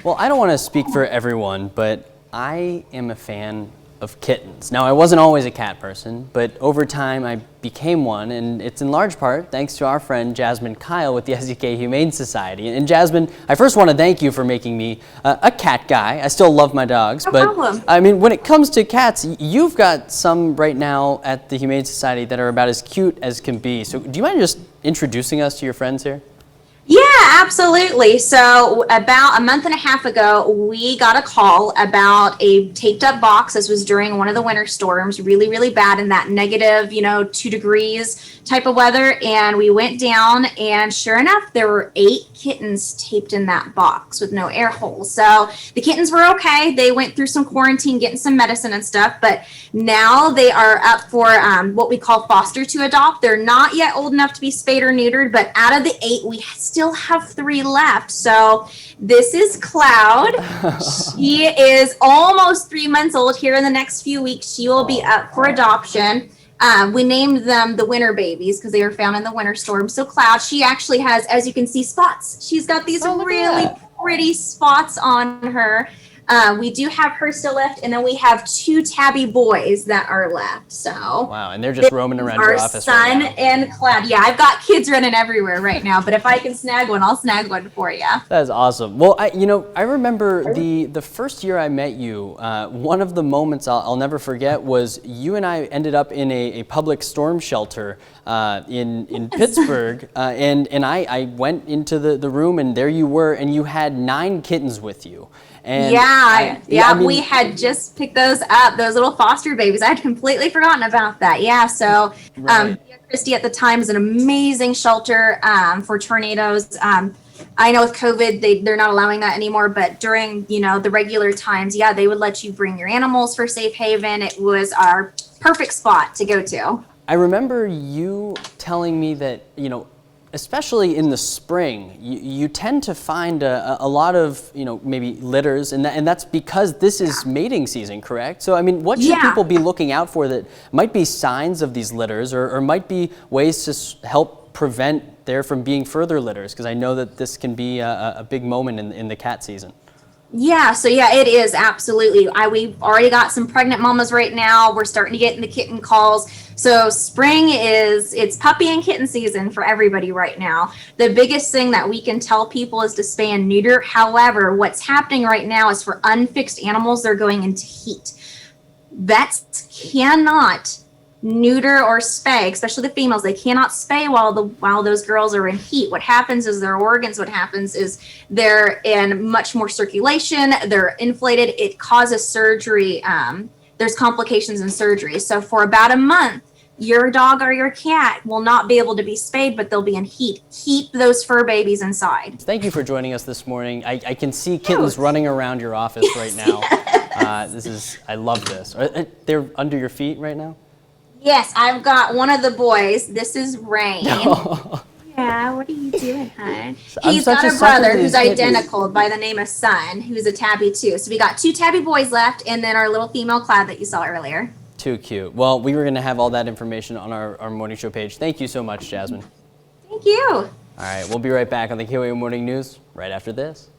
Well, I don't want to speak for everyone, but I am a fan of kittens. Now, I wasn't always a cat person, but over time I became one, and it's in large part thanks to our friend Jasmine Kyle with the SDK Humane Society. And Jasmine, I first want to thank you for making me a cat guy. I still love my dogs, No but problem. I mean, when it comes to cats, you've got some right now at the Humane Society that are about as cute as can be. So do you mind just introducing us to your friends here? Yeah, absolutely. So about a month and a half ago, we got a call about a taped up box. This was during one of the winter storms, really, really bad in that negative, 2 degrees type of weather. And we went down, and sure enough, there were 8 kittens taped in that box with no air holes. So the kittens were okay. They went through some quarantine, getting some medicine and stuff, but now they are up for what we call foster to adopt. They're not yet old enough to be spayed or neutered, but out of the 8, we still have 3 left. So this is Cloud. She is almost 3 months old. Here in the next few weeks, she will be up for adoption. We named them the winter babies because they were found in the winter storm. So Cloud, she actually has, as you can see, spots. She's got these really pretty spots on her. We do have her still left, and then we have 2 tabby boys that are left. So wow, and they're just roaming around your office right now. Our right son and Cloud. Yeah, I've got kids running everywhere right now, but if I can snag one, I'll snag one for you. That's awesome. Well, I remember the first year I met you, one of the moments I'll never forget was you and I ended up in a public storm shelter in Pittsburgh, and I went into the room, and there you were, and you had 9 kittens with you. And we had just picked those up, those little foster babies. I had completely forgotten about that. Yeah, so Christie at the time is an amazing shelter for tornadoes. I know with COVID, they're not allowing that anymore, but during, the regular times, they would let you bring your animals for safe haven. It was our perfect spot to go to. I remember you telling me that, especially in the spring, you tend to find a lot of, maybe litters, and that's because this is mating season, correct? So, I mean, what should people be looking out for that might be signs of these litters, or might be ways to help prevent there from being further litters? Because I know that this can be a big moment in the cat season. Yeah, so it is absolutely. We've already got some pregnant mamas right now. We're starting to get into kitten calls. So spring it's puppy and kitten season for everybody right now. The biggest thing that we can tell people is to spay and neuter. However, what's happening right now is for unfixed animals, they're going into heat. Vets cannot neuter or spay, especially the females. They cannot spay while those girls are in heat. What happens is their organs, they're in much more circulation, they're inflated, it causes surgery. There's complications in surgery. So for about a month, your dog or your cat will not be able to be spayed, but they'll be in heat. Keep those fur babies inside. Thank you for joining us this morning. I can see kittens running around your office right now. I love this. They're under your feet right now? Yes, I've got one of the boys. This is Rain. Yeah, what are you doing, hon? He's got a brother who's identical by the name of Sun, who's a tabby too. So we got 2 tabby boys left, and then our little female Cloud that you saw earlier. Too cute. Well, we were going to have all that information on our morning show page. Thank you so much, Jasmine. Thank you. All right, we'll be right back on the KOA Morning News right after this.